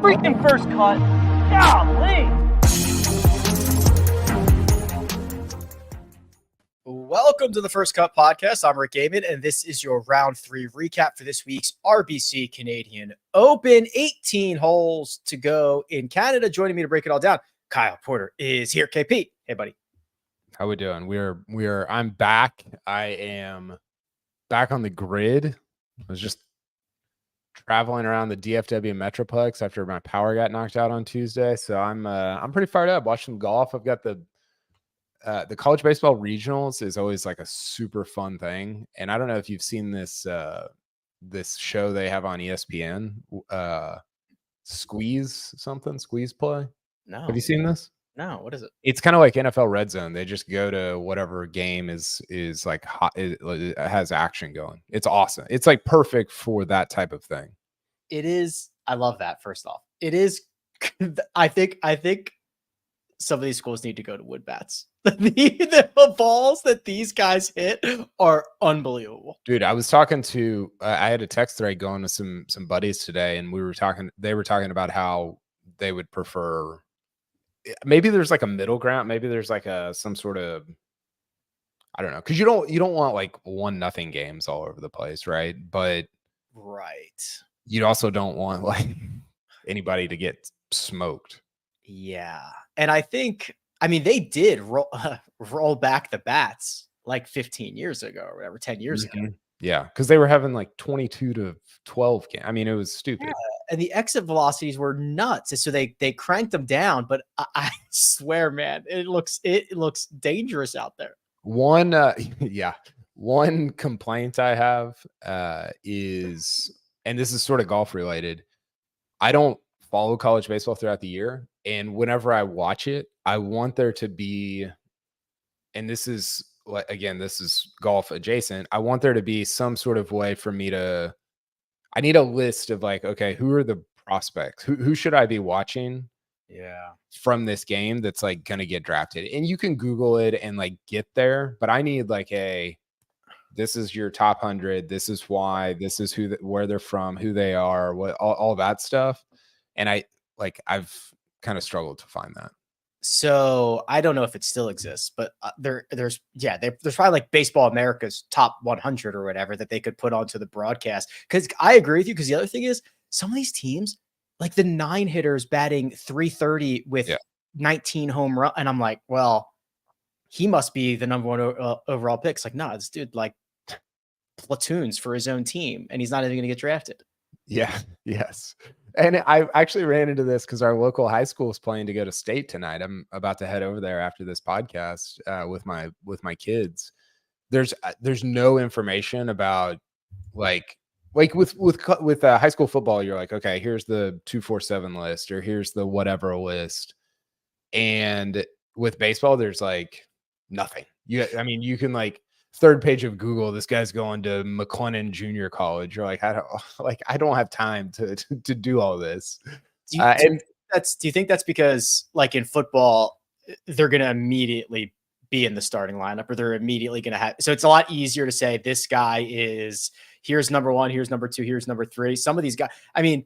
freaking first cut. Golly. Welcome to the First Cut Podcast. I'm Rick Gehman, and this is your round 3 recap for this week's RBC Canadian Open. 18 holes to go in Canada. Joining me to break it all down, Kyle Porter is here. KP, hey buddy. How we doing? I'm back. I am back on the grid. I was just traveling around the DFW Metroplex after my power got knocked out on Tuesday, so I'm pretty fired up. Watching some golf. I've got the college baseball regionals is always like a super fun thing, and I don't know if you've seen this this show they have on ESPN, Squeeze Play. No, have you seen this? No, what is it? It's kind of like NFL Red Zone. They just go to whatever game is like hot, it has action going. It's awesome. It's like perfect for that type of thing. It is. I love that. First off, it is. I think some of these schools need to go to wood bats. The balls that these guys hit are unbelievable. Dude, I was talking to I had a text thread going with some buddies today, and they were talking about how they would prefer, maybe there's like a middle ground, maybe there's like some sort of, I don't know, because you don't want like 1-0 games all over the place, right? But right, you also don't want like anybody to get smoked. Yeah. And I mean, they did roll back the bats like 15 years ago or whatever, 10 years ago. Yeah, because they were having like 22-12 games. I mean, it was stupid. Yeah. And the exit velocities were nuts. And so they cranked them down. But I swear, man, it looks dangerous out there. One complaint I have is, and this is sort of golf related, I don't follow college baseball throughout the year. And whenever I watch it, I want there to be, and this is golf adjacent, I want there to be some sort of way for me to, I need a list of like, okay, who are the prospects? Who should I be watching? Yeah. From this game that's like going to get drafted. And you can Google it and like get there, but I need like this is your top 100. This is why, this is where they're from, who they are, what, all that stuff. And I've kind of struggled to find that. So I don't know if it still exists, but there's probably like Baseball America's top 100 or whatever that they could put onto the broadcast. Because I agree with you. Because the other thing is, some of these teams, like the 9 hitters batting 330 with 19 home run, and I'm like, well, he must be the number 1 overall pick. It's like, no, this dude like platoons for his own team, and he's not even going to get drafted. Yeah. Yes. And I actually ran into this because our local high school is playing to go to state tonight. I'm about to head over there after this podcast with my kids. There's no information about like with high school football. You're like, okay, here's the 247 list or here's the whatever list. And with baseball, there's like nothing. You can like, third page of Google, this guy's going to McLennan Junior College. You're like, I don't have time to do all this. Do you think that's because like in football, they're going to immediately be in the starting lineup, or they're immediately going to have, so it's a lot easier to say this guy is, here's number 1, here's number 2, here's number 3. Some of these guys, I mean,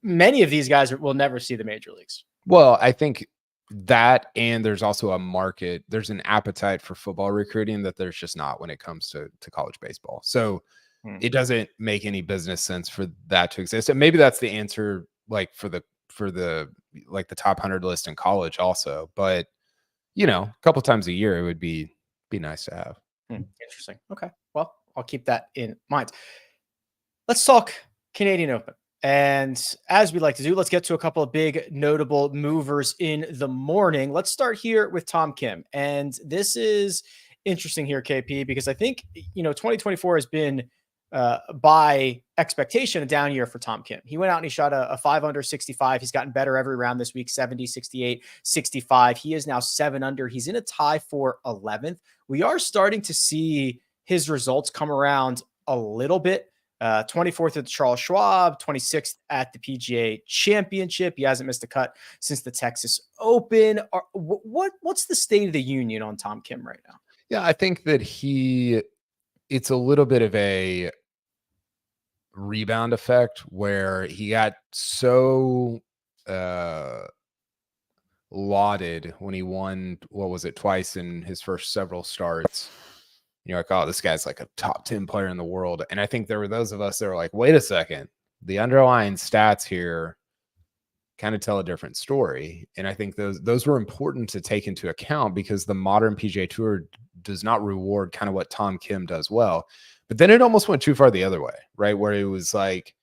many of these guys will never see the major leagues. Well, I think that, and there's also a market, there's an appetite for football recruiting that there's just not when it comes to college baseball. So it doesn't make any business sense for that to exist. And maybe that's the answer, like for the like the top 100 list in college also. But a couple times a year, it would be nice to have. Interesting. Okay. Well, I'll keep that in mind. Let's talk Canadian Open. And as we like to do, let's get to a couple of big notable movers in the morning. Let's start here with Tom Kim. And this is interesting here, KP, because I think, 2024 has been, by expectation, a down year for Tom Kim. He went out and he shot a 5 under 65. He's gotten better every round this week, 70, 68, 65. He is now 7 under. He's in a tie for 11th. We are starting to see his results come around a little bit. 24th at the Charles Schwab, 26th at the PGA Championship. He hasn't missed a cut since the Texas Open. What's the state of the union on Tom Kim right now? Yeah, I think that it's a little bit of a rebound effect where he got so lauded when he won, what was it, twice in his first several starts. You're like, oh, this guy's like a top 10 player in the world. And I think there were those of us that were like, wait a second, the underlying stats here kind of tell a different story. And I think those were important to take into account because the modern PGA Tour does not reward kind of what Tom Kim does well. But then it almost went too far the other way, right? Where it was like,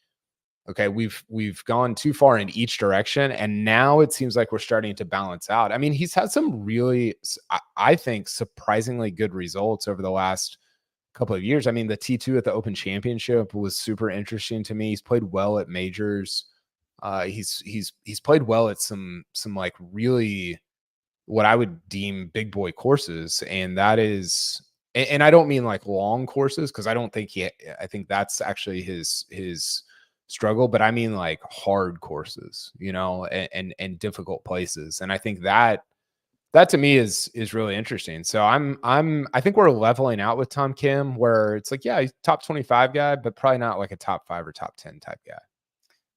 okay, we've gone too far in each direction, and now it seems like we're starting to balance out. I mean, he's had some really, I think, surprisingly good results over the last couple of years. I mean, the T2 at the Open Championship was super interesting to me. He's played well at majors. He's played well at some like really what I would deem big boy courses, and that is, and I don't mean like long courses because I don't think I think that's actually his struggle, but I mean like hard courses, you know, and difficult places. And I think that to me is really interesting. So I think we're leveling out with Tom Kim where it's like, yeah, he's top 25 guy, but probably not like a top 5 or top 10 type guy.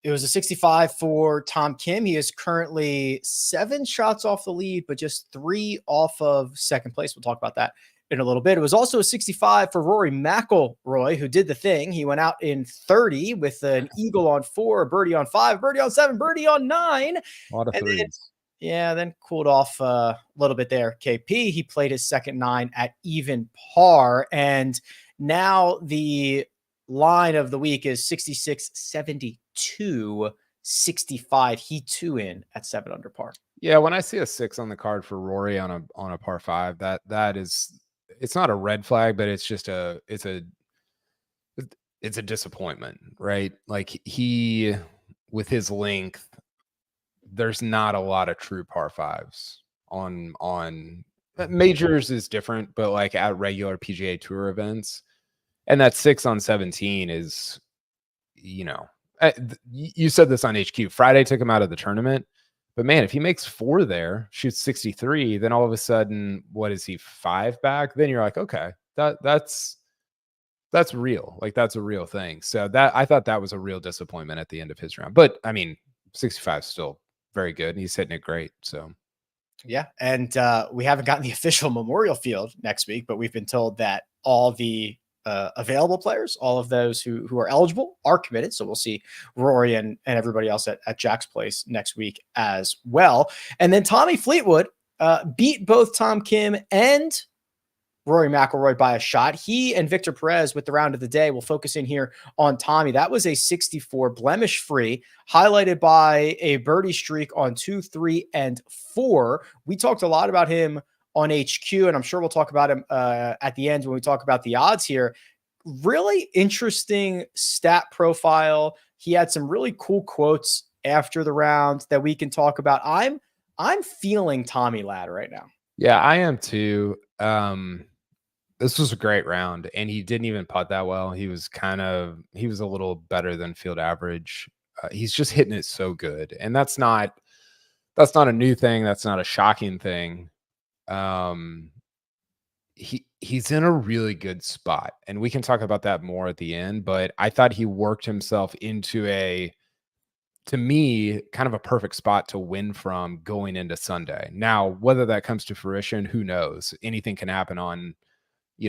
It was a 65 for Tom Kim. He is currently 7 shots off the lead, but just 3 off of second place. We'll talk about that in a little bit. It was also a 65 for Rory McIlroy, who did the thing. He went out in 30 with an eagle on 4, a birdie on 5, birdie on 7, birdie on 9. A lot of threes. Then cooled off a little bit there. KP, he played his second 9 at even par. And now the line of the week is 66, 72, 65. He too in at 7 under par. Yeah, when I see a 6 on the card for Rory on a par 5, that is, it's not a red flag, but it's just it's a disappointment, right? Like he, with his length, there's not a lot of true par 5s on majors is different, but like at regular PGA Tour events. And that 6 on 17 is, you know, you said this on HQ. Friday took him out of the tournament. But man, if he makes 4 there, shoots 63, then all of a sudden, what is he, 5 back? Then you're like, okay, that's real. Like that's a real thing. So that, I thought that was a real disappointment at the end of his round. But I mean, 65 is still very good, and he's hitting it great. So yeah, and we haven't gotten the official Memorial Field next week, but we've been told that all the available players, all of those who are eligible, are committed. So we'll see Rory and everybody else at Jack's place next week as well. And then Tommy Fleetwood beat both Tom Kim and Rory McIlroy by a shot. He and Victor Perez with the round of the day. We'll focus in here on Tommy. That was a 64, blemish free, highlighted by a birdie streak on 2, 3, and 4. We talked a lot about him on HQ, and I'm sure we'll talk about him at the end when we talk about the odds here. Really interesting stat profile. He had some really cool quotes after the round that we can talk about. I'm feeling Tommy Ladd right now. Yeah, I am too. This was a great round, and he didn't even putt that well. He was a little better than field average. He's just hitting it so good, and that's not a new thing. That's not a shocking thing. He's in a really good spot, and we can talk about that more at the end, but I thought he worked himself into to me, kind of a perfect spot to win from going into Sunday. Now, whether that comes to fruition, who knows? Anything can happen on,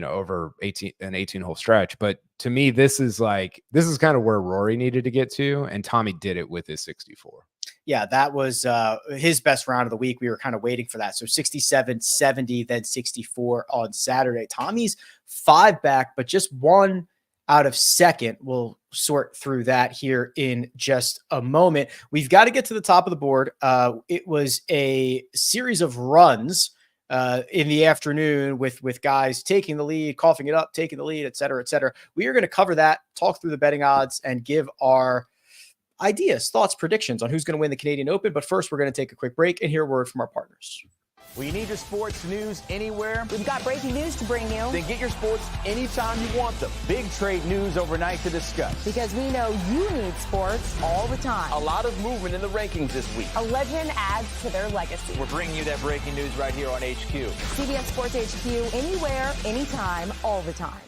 over an 18-hole stretch. But to me, this is kind of where Rory needed to get to, and Tommy did it with his 64. Yeah, that was his best round of the week. We were kind of waiting for that. So 67, 70, then 64 on Saturday. Tommy's 5 back, but just 1 out of second. We'll sort through that here in just a moment. We've got to get to the top of the board. It was a series of runs in the afternoon with guys taking the lead, coughing it up, taking the lead, et cetera, et cetera. We are going to cover that, talk through the betting odds, and give our ideas, thoughts, predictions on who's going to win the Canadian Open. But first, we're going to take a quick break and hear a word from our partners. We need your sports news anywhere. We've got breaking news to bring you. Then get your sports anytime you want them. Big trade news overnight to discuss. Because we know you need sports all the time. A lot of movement in the rankings this week. A legend adds to their legacy. We're bringing you that breaking news right here on HQ. CBS Sports HQ, anywhere, anytime, all the time.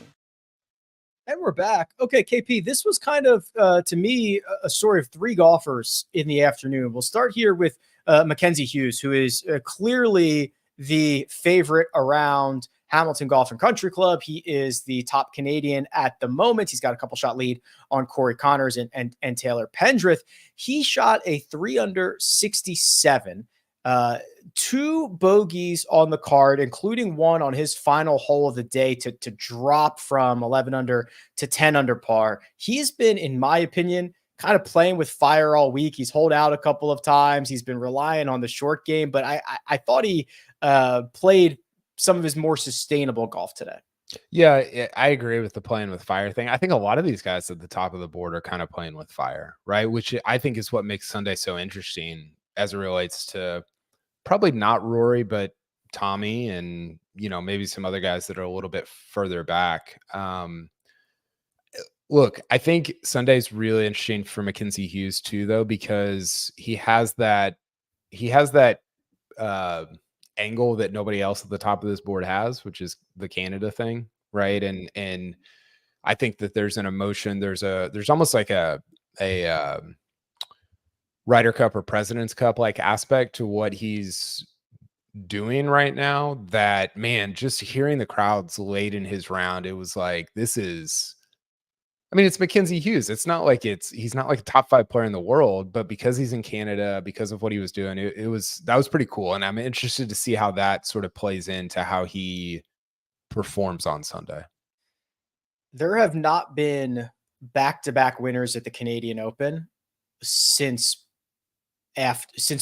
And we're back. Okay, KP, this was kind of, to me, a story of three golfers in the afternoon. We'll start here with Mackenzie Hughes, who is clearly the favorite around Hamilton Golf and Country Club. He is the top Canadian at the moment. He's got a couple shot lead on Corey Connors and Taylor Pendrith. He shot a 3 under 67. 2 bogeys on the card, including one on his final hole of the day to drop from 11 under to 10 under par. He's been, in my opinion, kind of playing with fire all week. He's holed out a couple of times. He's been relying on the short game, but I thought he played some of his more sustainable golf today. Yeah, I agree with the playing with fire thing. I think a lot of these guys at the top of the board are kind of playing with fire, right? Which I think is what makes Sunday so interesting as it relates to probably not Rory, but Tommy and, maybe some other guys that are a little bit further back. Look, I think Sunday's really interesting for Mackenzie Hughes too, though, because he has that angle that nobody else at the top of this board has, which is the Canada thing, right? And I think that there's an emotion. There's almost like a Ryder Cup or President's Cup like aspect to what he's doing right now. That, man, just hearing the crowds late in his round, it was like, it's Mackenzie Hughes. It's not like he's not like a top 5 player in the world, but because he's in Canada, because of what he was doing, that was pretty cool. And I'm interested to see how that sort of plays into how he performs on Sunday. There have not been back-to-back winners at the Canadian Open since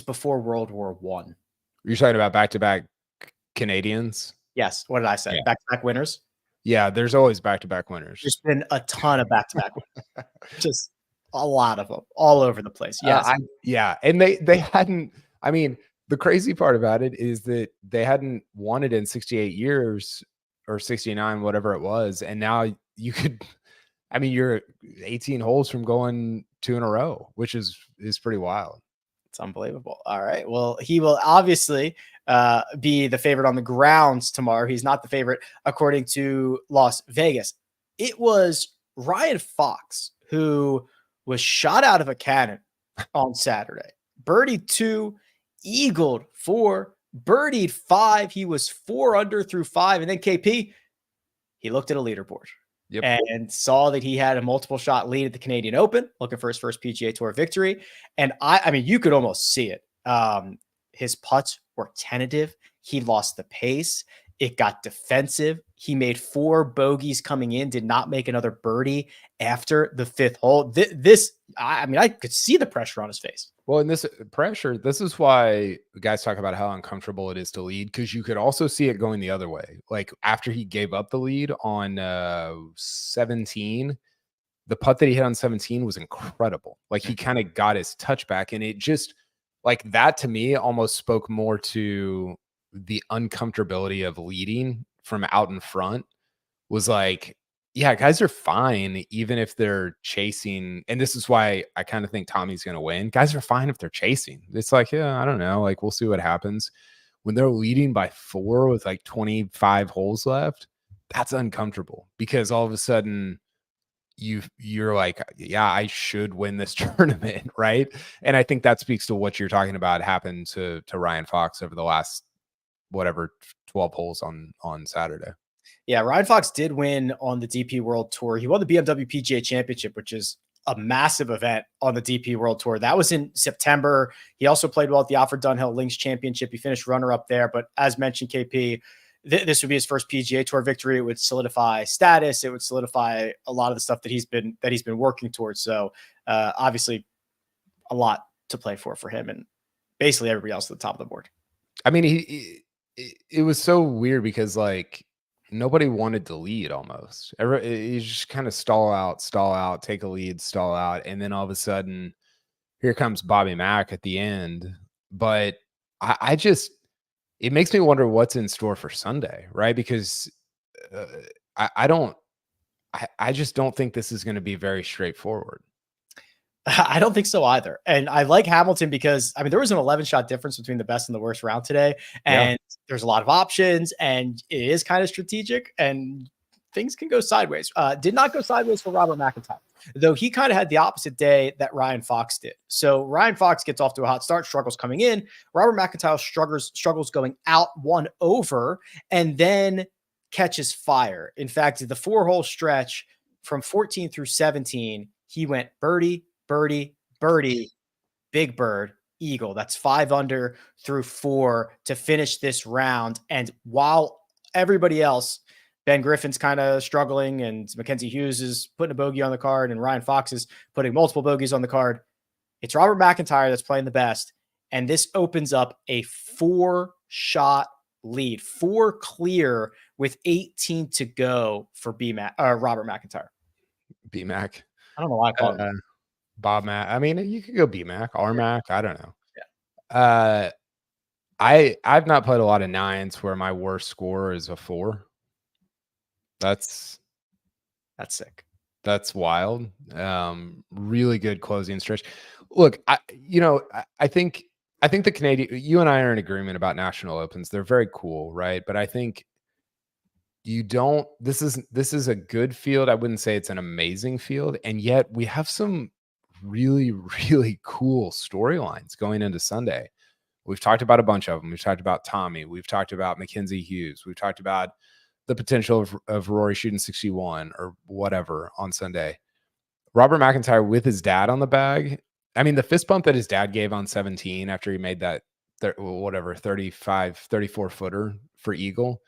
before World War I. You're talking about back-to-back Canadians? Yes. What did I say? Yeah. Back-to-back winners? Yeah, there's always back-to-back winners. There's been a ton of back-to-back winners. Just a lot of them all over the place. Yes. And they hadn't, the crazy part about it is that they hadn't won it in 68 years or 69, whatever it was. And now you could, you're 18 holes from going 2 in a row, which is pretty wild. It's unbelievable. All right. Well, he will obviously be the favorite on the grounds tomorrow. He's not the favorite according to Las Vegas. It was Ryan Fox who was shot out of a cannon on Saturday. Birdied 2, eagled 4, birdied 5. He was 4 under through 5. And then KP, he looked at a leaderboard. Yep. And saw that he had a multiple shot lead at the Canadian Open, looking for his first PGA Tour victory. And you could almost see it. His putts were tentative. He lost the pace. It got defensive. He made 4 bogeys coming in, did not make another birdie after the 5th hole. I could see the pressure on his face. Well, and this pressure, this is why guys talk about how uncomfortable it is to lead, because you could also see it going the other way. Like after he gave up the lead on 17, the putt that he hit on 17 was incredible. Like he kind of got his touch back, and it just like that to me almost spoke more to the uncomfortability of leading from out in front. Was like, yeah, guys are fine even if they're chasing. And this is why I kind of think Tommy's going to win. Guys are fine if they're chasing. It's like, yeah, I don't know. Like, we'll see what happens. When they're leading by 4 with like 25 holes left, that's uncomfortable because all of a sudden you're like, yeah, I should win this tournament, right? And I think that speaks to what you're talking about happened to Ryan Fox over the last, 12 holes on Saturday. Yeah, Ryan Fox did win on the DP World Tour. He won the BMW PGA Championship, which is a massive event on the DP World Tour. That was in September. He also played well at the Alfred Dunhill Links Championship. He finished runner-up there. But as mentioned, KP, this would be his first PGA Tour victory. It would solidify status. It would solidify a lot of the stuff that he's been working towards. So obviously a lot to play for him and basically everybody else at the top of the board. It was so weird because like nobody wanted to lead almost. You just kind of stall out, take a lead, stall out. And then all of a sudden here comes Bobby Mack at the end. But it makes me wonder what's in store for Sunday, right? Because I just don't think this is going to be very straightforward. I don't think so either. And I like Hamilton because, there was an 11-shot difference between the best and the worst round today. And there's a lot of options and it is kind of strategic. And things can go sideways. Did not go sideways for Robert MacIntyre, though he kind of had the opposite day that Ryan Fox did. So Ryan Fox gets off to a hot start, struggles coming in. Robert MacIntyre struggles going out 1 over, and then catches fire. In fact, the 4-hole stretch from 14 through 17, he went birdie, birdie, birdie, big bird, eagle. That's 5 under through 4 to finish this round. And while everybody else, Ben Griffin's kind of struggling, and Mackenzie Hughes is putting a bogey on the card, and Ryan Fox is putting multiple bogeys on the card, it's Robert MacIntyre that's playing the best. And this opens up a 4-shot lead, 4 clear with 18 to go for Robert MacIntyre. B-Mac. I don't know why I call him Bob Mac. I mean, you could go B-Mac, R-Mac. I don't know. Yeah. I've not played a lot of 9s where my worst score is a 4. That's sick. That's wild. Really good closing stretch. Look, I think the Canadian, you and I are in agreement about national opens. They're very cool, right? But I think this is a good field. I wouldn't say it's an amazing field. And yet we have some really, really cool storylines going into Sunday. We've talked about a bunch of them. We've talked about Tommy. We've talked about Mackenzie Hughes. We've talked about the potential of Rory shooting 61 or whatever on Sunday. Robert MacIntyre with his dad on the bag. I mean, the fist bump that his dad gave on 17 after he made that 34 footer for eagle.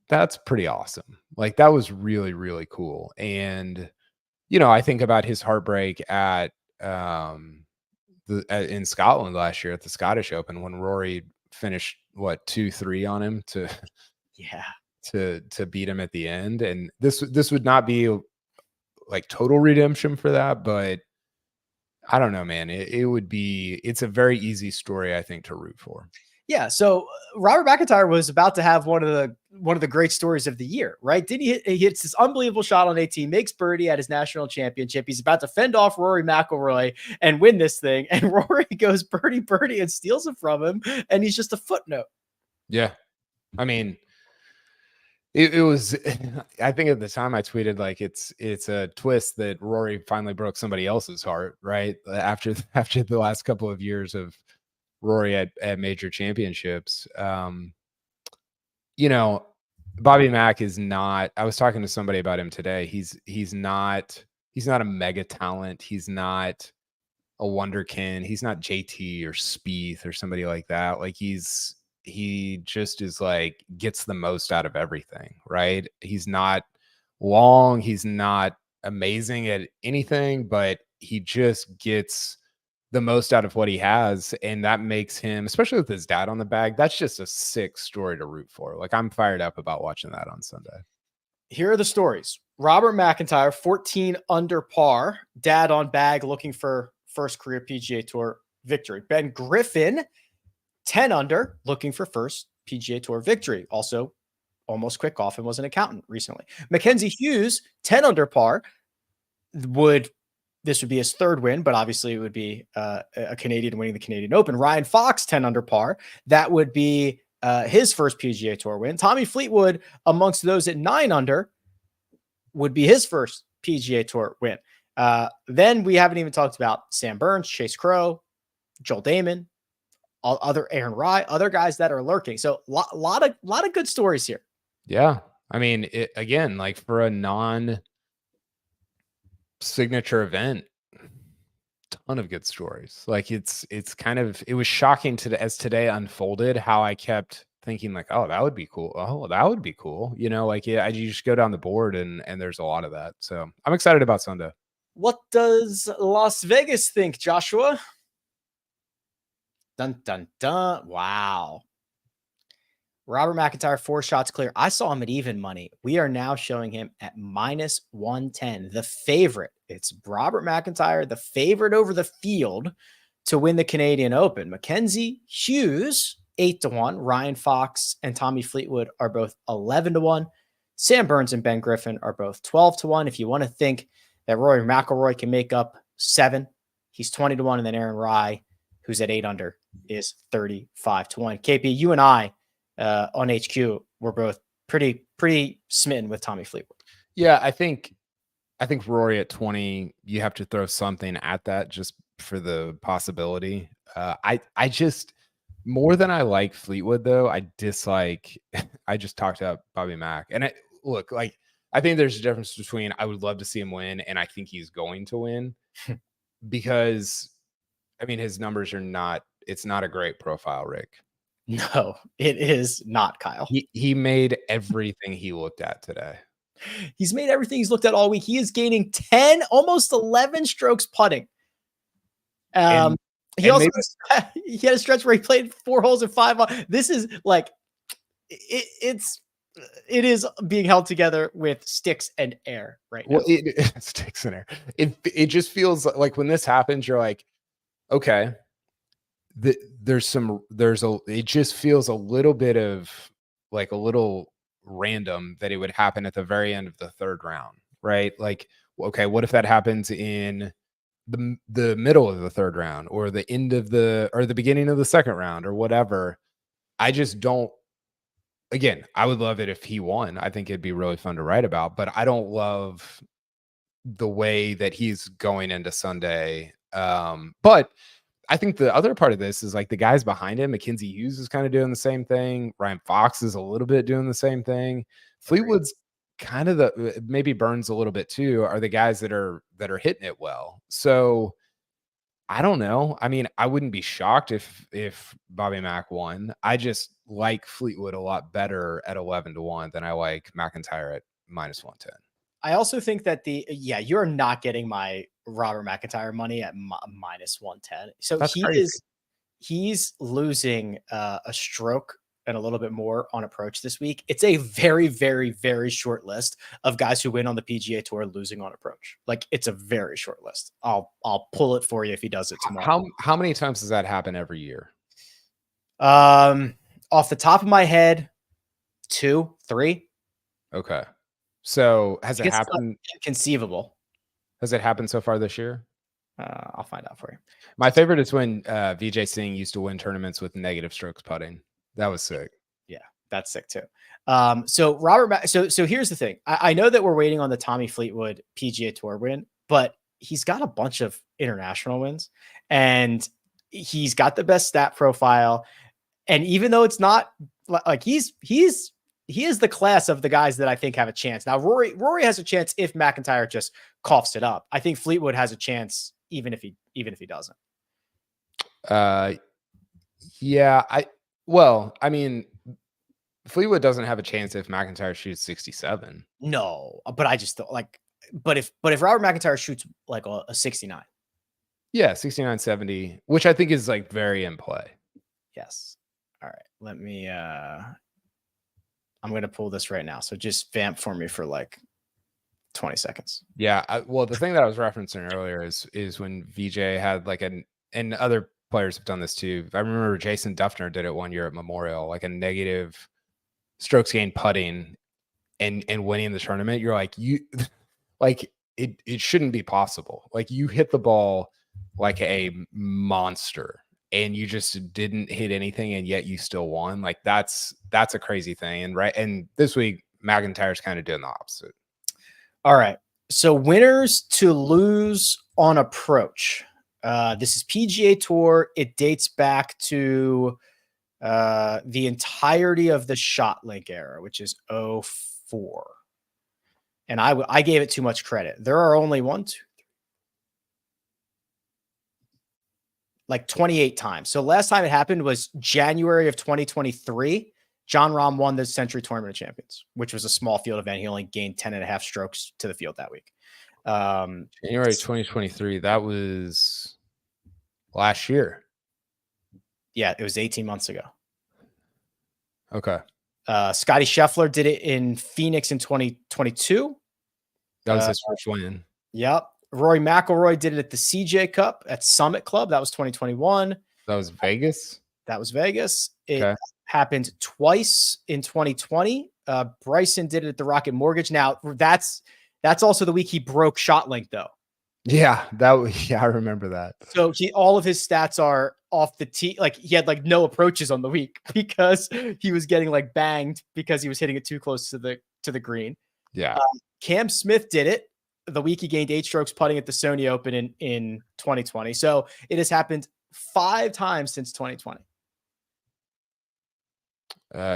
That's pretty awesome. Like, that was really, really cool. And, I think about his heartbreak at in Scotland last year at the Scottish Open when Rory finished 2-3 on him to beat him at the end. And this would not be like total redemption for that, but I don't know, man. It's a very easy story, I think, to root for. Yeah. So Robert MacIntyre was about to have one of the great stories of the year, right? He hits this unbelievable shot on 18, makes birdie at his national championship. He's about to fend off Rory McIlroy and win this thing. And Rory goes birdie and steals it from him. And he's just a footnote. Yeah. I mean, it was, I think at the time I tweeted like, it's a twist that Rory finally broke somebody else's heart, right? After the last couple of years of Rory at major championships. Bobby Mack is not, I was talking to somebody about him today. He's not a mega talent. He's not a wonderkin. He's not JT or Spieth or somebody like that. Like he just is like, gets the most out of everything, right? He's not long. He's not amazing at anything, but he just gets the most out of what he has. And that makes him, especially with his dad on the bag, that's just a sick story to root for. Like, I'm fired up about watching that on Sunday. Here are the stories. Robert MacIntyre, 14 under par, dad on bag, looking for first career PGA Tour victory. Ben Griffin, 10 under, looking for first PGA Tour victory. Also almost quick off and was an accountant recently. Mackenzie Hughes, 10 under par, this would be his third win, but obviously it would be a Canadian winning the Canadian Open. Ryan Fox, 10 under par. That would be his first PGA Tour win. Tommy Fleetwood, amongst those at 9 under, would be his first PGA Tour win. Then we haven't even talked about Sam Burns, Chase Crow, Joel Damon, other Aaron Rai, other guys that are lurking. So a lot of good stories here. Yeah. I mean, again, like for a non-signature event, ton of good stories. Like it was shocking as today unfolded how I kept thinking like, oh, that would be cool. Oh, that would be cool. You just go down the board and there's a lot of that. So I'm excited about Sunday. What does Las Vegas think, Joshua? Dun, dun, dun. Wow. Robert MacIntyre, 4 shots clear. I saw him at even money. We are now showing him at -110, the favorite. It's Robert MacIntyre, the favorite over the field to win the Canadian Open. Mackenzie Hughes, 8-1. Ryan Fox and Tommy Fleetwood are both 11-1. Sam Burns and Ben Griffin are both 12-1. If you want to think that Rory McIlroy can make up 7, he's 20-1. And then Aaron Rai, who's at 8 under, is 35-1. KP, you and I on HQ were both pretty smitten with Tommy Fleetwood. Yeah, I think Rory at 20, you have to throw something at that just for the possibility. I just, more than I like Fleetwood though, I dislike. I just talked about Bobby Mack, and I think there's a difference between I would love to see him win and I think he's going to win, because I mean his numbers are not. It's not a great profile, Rick. No, it is not, Kyle. He made everything he looked at today. He's made everything he's looked at all week. He is gaining 10, almost 11 strokes putting. He had a stretch where he played 4 holes and 5. This is like, it is being held together with sticks and air right now. Well, sticks and air. It just feels like when this happens, you're like, okay, it just feels a little bit of like a little random that it would happen at the very end of the 3rd round, right? Like, okay, what if that happens in the middle of the 3rd round, or the end of or the beginning of the 2nd round, or whatever? I just don't. Again, I would love it if he won. I think it'd be really fun to write about, but I don't love the way that he's going into Sunday. But I think the other part of this is like the guys behind him. Mackenzie Hughes is kind of doing the same thing. Ryan Fox is a little bit doing the same thing. Fleetwood's kind of maybe Burns a little bit too, are the guys that are hitting it well. So I don't know. I mean, I wouldn't be shocked if Bobby Mack won. I just like Fleetwood a lot better at 11-1 than I like MacIntyre at -110. I also think that you're not getting my Robert McIntyre money at -110. So That's crazy. He's losing a stroke and a little bit more on approach this week. It's a very, very, very short list of guys who win on the PGA Tour losing on approach. Like, it's a very short list. I'll pull it for you if he does it tomorrow. How many times does that happen every year? Off the top of my head, 2, 3. Okay. So has it happened? Inconceivable. Has it happened so far this year? I'll find out for you. My favorite is when Vijay Singh used to win tournaments with negative strokes putting. That was sick. Yeah, that's sick too. So here's the thing. I know that we're waiting on the Tommy Fleetwood PGA Tour win, but he's got a bunch of international wins, and he's got the best stat profile. And even though it's not like he is the class of the guys that I think have a chance. Now, Rory has a chance if MacIntyre just coughs it up. I think Fleetwood has a chance even if he doesn't. Yeah. I mean, Fleetwood doesn't have a chance if MacIntyre shoots 67. No, but I just like, but if Robert MacIntyre shoots like a 69. Yeah, 69, 70, which I think is like very in play. Yes. All right. Let me, I'm going to pull this right now. So just vamp for me for like 20 seconds. Yeah. Well, the thing that I was referencing earlier is when VJ had like and other players have done this too. I remember Jason Duffner did it one year at Memorial, like a negative strokes gained putting and winning the tournament. You're like, it shouldn't be possible. Like, you hit the ball like a monster and you just didn't hit anything, and yet you still won. Like, that's a crazy thing. And this week MacIntyre's kind of doing the opposite. All right. So winners to lose on approach. This is PGA Tour. It dates back to the entirety of the ShotLink era, which is 04. And I gave it too much credit. There are only 28 times. So last time it happened was January of 2023. John Rahm won the Century Tournament of Champions, which was a small field event. He only gained 10.5 strokes to the field that week. January 2023. That was last year. Yeah, it was 18 months ago. Okay. Scotty Scheffler did it in Phoenix in 2022. That was his first win. Yep. Rory McIlroy did it at the CJ Cup at Summit Club. That was 2021. That was Vegas. That was Vegas. It happened twice in 2020. Bryson did it at the Rocket Mortgage. Now that's also the week he broke ShotLink though. Yeah, I remember that. So all of his stats are off the tee. Like he had like no approaches on the week because he was getting like banged because he was hitting it too close to the green. Yeah. Cam Smith did it the week he gained 8 strokes putting at the Sony Open in 2020. So it has happened 5 times since 2020.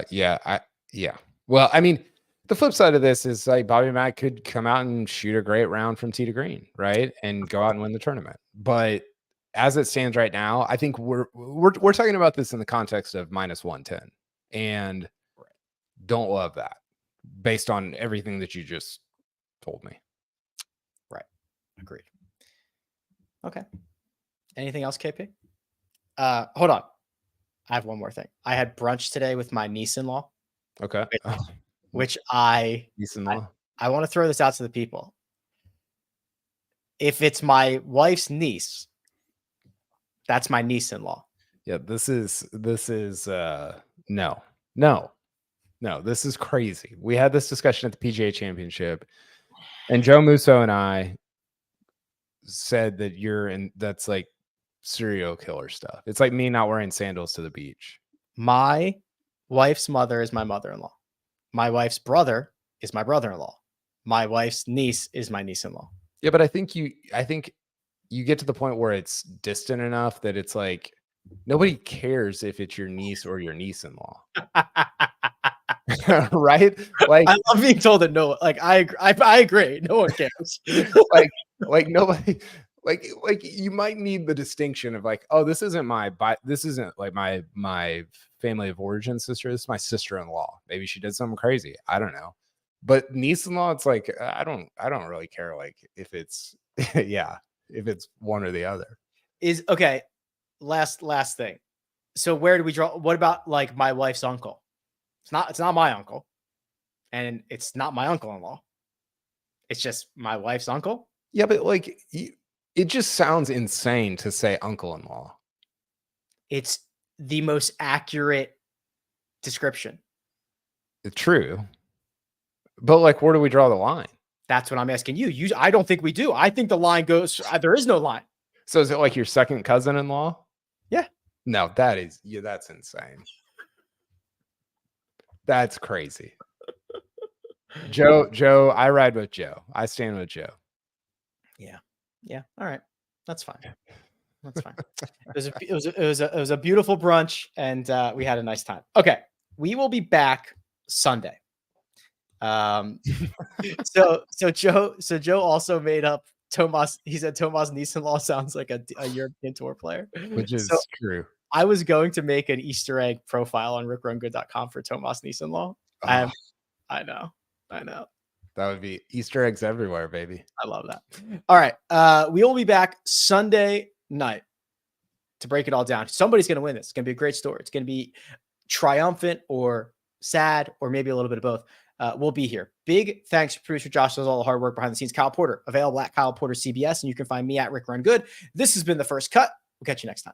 Yeah. Well, I mean, the flip side of this is like Bobby Mack could come out and shoot a great round from tee to green, right? And go out and win the tournament. But as it stands right now, I think we're talking about this in the context of minus 110 and don't love that based on everything that you just told me. Right. Agreed. Okay. Anything else, KP? Hold on. I have one more thing. I had brunch today with my niece-in-law. Okay. Which I want to throw this out to the people. If it's my wife's niece, that's my niece-in-law. Yeah, this is no, this is crazy. We had this discussion at the PGA Championship, and Joe Musso and I said that that's like serial killer stuff. It's like me not wearing sandals to the beach. My wife's mother is my mother-in-law. My wife's brother is my brother-in-law. My wife's niece is my niece-in-law. Yeah, but I think you get to the point where it's distant enough that it's like nobody cares if it's your niece or your niece-in-law. Right? Like I love being told that no, like I agree. No one cares. like nobody like you might need the distinction of like, oh, this isn't like my family of origin sister. This is my sister-in-law. Maybe she did something crazy. I don't know. But niece-in-law, it's like I don't really care like if it's if it's one or the other. Is okay. Last thing. So where do we draw? What about like my wife's uncle? It's not my uncle, and it's not my uncle-in-law. It's just my wife's uncle. Yeah, but like it just sounds insane to say uncle-in-law. It's the most accurate description. It's true. But like, where do we draw the line? That's what I'm asking you. I don't think we do. I think the line goes, there is no line. So is it like your second cousin-in-law? Yeah. No, that's insane. That's crazy. Joe, I ride with Joe. I stand with Joe. Yeah. All right. That's fine. That's fine. It was a beautiful brunch, and we had a nice time. Okay. We will be back Sunday. So Joe also made up Tomas. He said Tomas niece-in-law sounds like a European tour player, which is true. I was going to make an Easter egg profile on rickrungood.com for Tomas niece-in-law. Oh. I know. That would be Easter eggs everywhere, baby. I love that. All right. We will be back Sunday night to break it all down. Somebody's going to win this. It's going to be a great story. It's going to be triumphant or sad or maybe a little bit of both. We'll be here. Big thanks to producer Josh. Does all the hard work behind the scenes. Kyle Porter, available at Kyle Porter CBS, and you can find me at Rick Run Good. This has been The First Cut. We'll catch you next time.